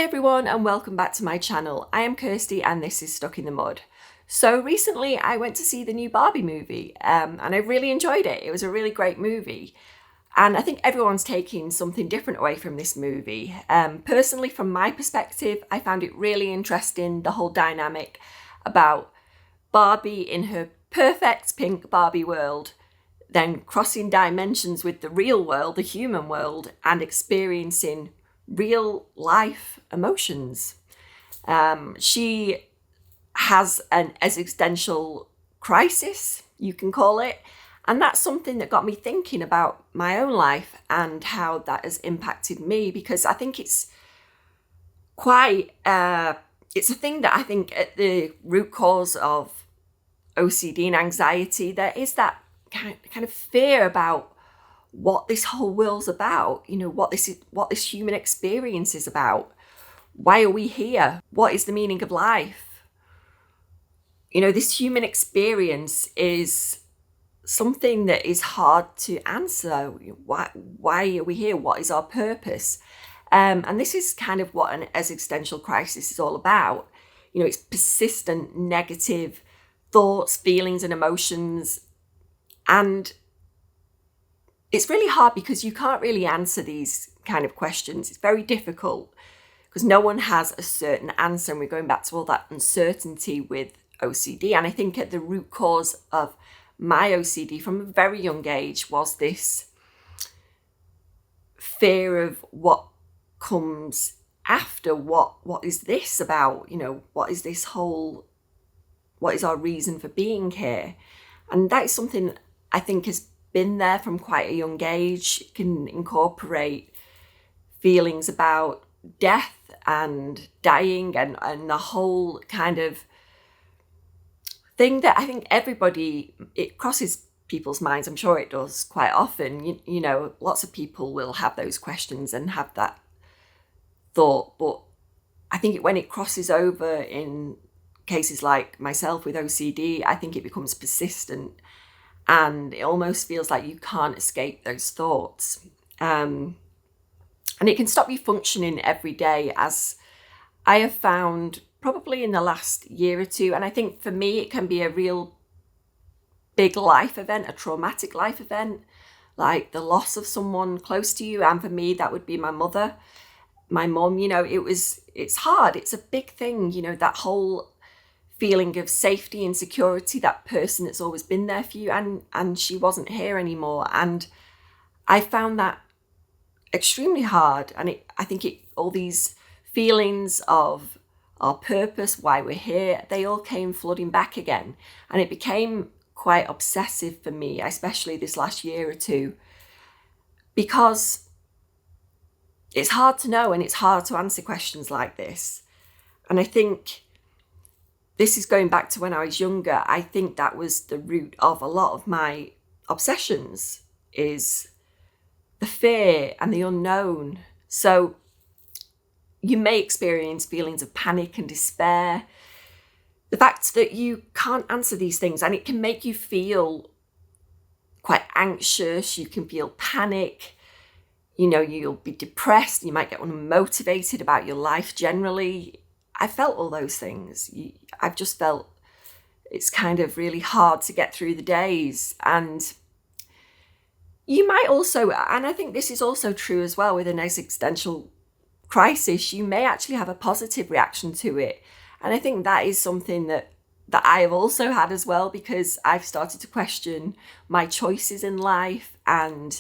Hi everyone and welcome back to my channel. I am Kirsty and this is Stuck in the Mud. So recently I went to see the new Barbie movie and I really enjoyed it. It was a really great movie and I think everyone's taking something different away from this movie. Personally, from my perspective, I found it really interesting, the whole dynamic about Barbie in her perfect pink Barbie world, then crossing dimensions with the real world, the human world, and experiencing real life emotions. She has an existential crisis, you can call it, and that's something that got me thinking about my own life and how that has impacted me, because I think it's quite it's a thing that I think at the root cause of OCD and anxiety, there is that kind of fear about what this whole world's about, what this human experience is about. Why are we here? What is the meaning of life? This human experience is something that is hard to answer. Why are we here? What is our purpose? And this is kind of what an existential crisis is all about. It's persistent negative thoughts, feelings, and emotions. And it's really hard because you can't really answer these kind of questions. It's very difficult because no one has a certain answer. And we're going back to all that uncertainty with OCD. And I think at the root cause of my OCD from a very young age was this fear of what comes after. What is this about? What is our reason for being here? And that is something I think has been there from quite a young age. It can incorporate feelings about death and dying and the whole kind of thing that I think it crosses people's minds. I'm sure it does quite often. Lots of people will have those questions and have that thought, but I think when it crosses over in cases like myself with OCD, I think it becomes persistent. And it almost feels like you can't escape those thoughts. And it can stop you functioning every day, as I have found probably in the last year or two. And I think for me, it can be a real big life event, a traumatic life event, like the loss of someone close to you. And for me, that would be my mother, my mum. It's hard. It's a big thing, that whole feeling of safety and security, that person that's always been there for you, and she wasn't here anymore. And I found that extremely hard. And I think all these feelings of our purpose, why we're here, they all came flooding back again. And it became quite obsessive for me, especially this last year or two, because it's hard to know and it's hard to answer questions like this. And I think this is going back to when I was younger. I think that was the root of a lot of my obsessions, is the fear and the unknown. So you may experience feelings of panic and despair. The fact that you can't answer these things, and it can make you feel quite anxious. You can feel panic. You'll be depressed. You might get unmotivated about your life generally. I felt all those things. I've just felt it's kind of really hard to get through the days. And you might also, and I think this is also true as well with an existential crisis, you may actually have a positive reaction to it. And I think that is something that I have also had as well, because I've started to question my choices in life and,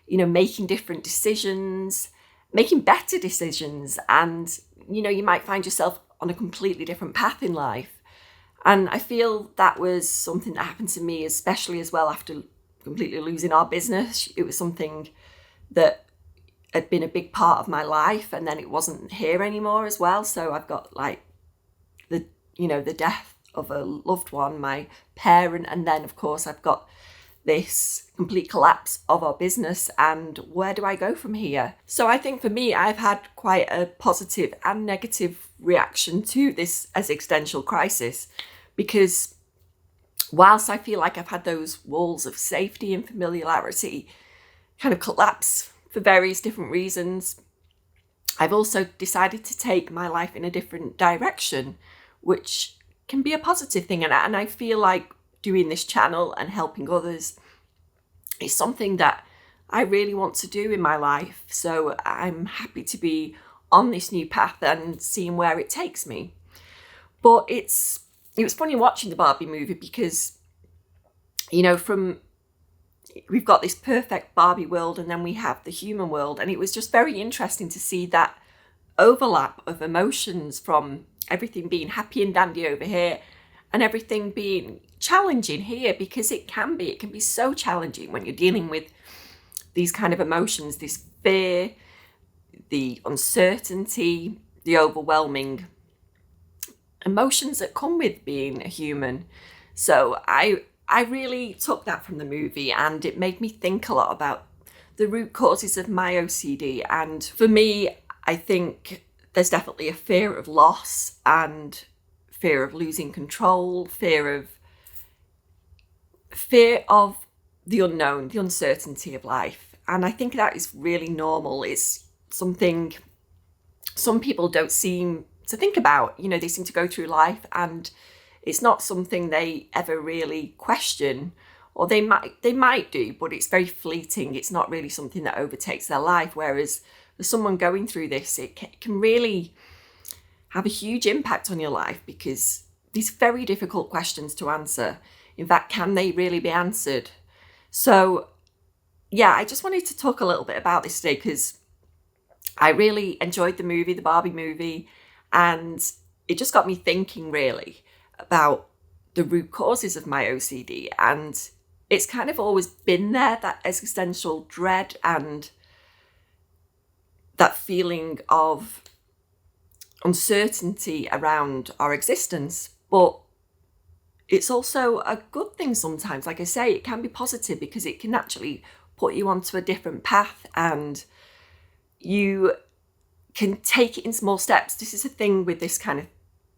making different decisions, making better decisions. And you might find yourself on a completely different path in life. And I feel that was something that happened to me, especially as well after completely losing our business. It was something that had been a big part of my life, and then it wasn't here anymore as well. So I've got like the death of a loved one, my parent, and then of course I've got this complete collapse of our business, and where do I go from here? So I think for me, I've had quite a positive and negative reaction to this existential crisis, because whilst I feel like I've had those walls of safety and familiarity kind of collapse for various different reasons, I've also decided to take my life in a different direction, which can be a positive thing. And I feel like doing this channel and helping others is something that I really want to do in my life. So I'm happy to be on this new path and seeing where it takes me. But it was funny watching the Barbie movie because, you know, we've got this perfect Barbie world and then we have the human world. And it was just very interesting to see that overlap of emotions, from everything being happy and dandy over here and everything being challenging here, because it can be so challenging when you're dealing with these kind of emotions, this fear, the uncertainty, the overwhelming emotions that come with being a human. So I really took that from the movie, and it made me think a lot about the root causes of my OCD. And for me, I think there's definitely a fear of loss and fear of losing control, fear of the unknown, the uncertainty of life. And I think that is really normal. It's something some people don't seem to think about. You know, they seem to go through life and it's not something they ever really question, or they might do, but it's very fleeting. It's not really something that overtakes their life. Whereas for someone going through this, it can really have a huge impact on your life, because these very difficult questions to answer, in fact, can they really be answered? So yeah, I just wanted to talk a little bit about this today because I really enjoyed the movie, the Barbie movie, and it just got me thinking really about the root causes of my OCD. And it's kind of always been there, that existential dread and that feeling of uncertainty around our existence. But it's also a good thing sometimes. Like I say, it can be positive because it can actually put you onto a different path and you can take it in small steps. This is a thing with this kind of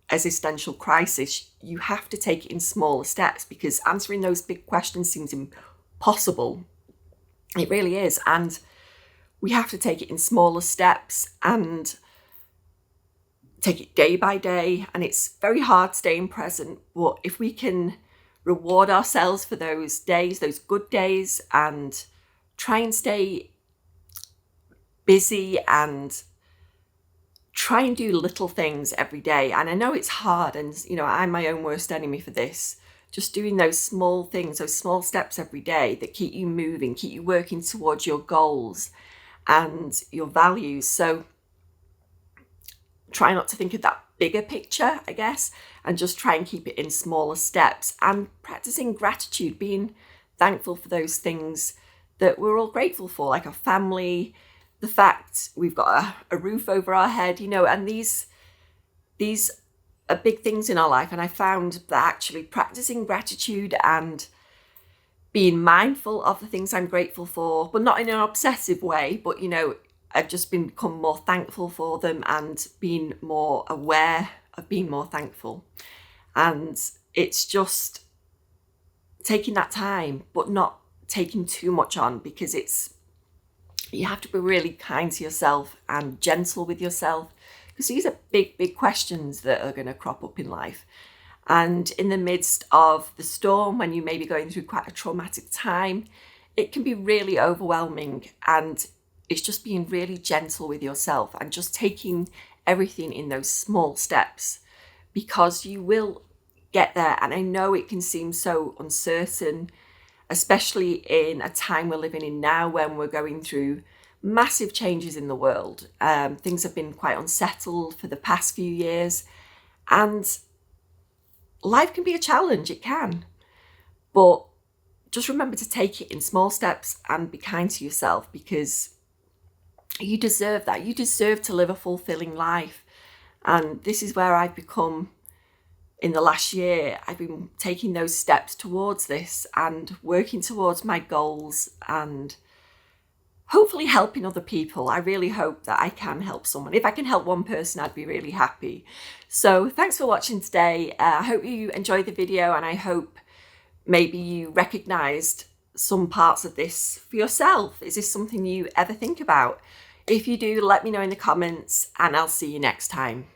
existential crisis. You have to take it in smaller steps because answering those big questions seems impossible. It really is. And we have to take it in smaller steps and take it day by day. And it's very hard staying present. But if we can reward ourselves for those days, those good days, and try and stay busy and try and do little things every day. And I know it's hard, and you know, I'm my own worst enemy for this. Just doing those small things, those small steps every day that keep you moving, keep you working towards your goals and your values. So try not to think of that bigger picture, I guess, and just try and keep it in smaller steps, and practicing gratitude, being thankful for those things that we're all grateful for, like our family, the fact we've got a roof over our head, you know, and these are big things in our life. And I found that actually practicing gratitude and being mindful of the things I'm grateful for, but not in an obsessive way, but, you know, I've just become more thankful for them and being more aware of being more thankful. And it's just taking that time, but not taking too much on, because you have to be really kind to yourself and gentle with yourself, because these are big questions that are going to crop up in life. And in the midst of the storm, when you may be going through quite a traumatic time, it can be really overwhelming. And it's just being really gentle with yourself and just taking everything in those small steps, because you will get there. And I know it can seem so uncertain, especially in a time we're living in now when we're going through massive changes in the world. Things have been quite unsettled for the past few years, and life can be a challenge, it can. But just remember to take it in small steps and be kind to yourself, because you deserve that. You deserve to live a fulfilling life. And this is where I've become in the last year. I've been taking those steps towards this and working towards my goals and hopefully helping other people. I really hope that I can help someone. If I can help one person, I'd be really happy. So thanks for watching today. I hope you enjoyed the video, and I hope maybe you recognised some parts of this for yourself. Is this something you ever think about? If you do, let me know in the comments, and I'll see you next time.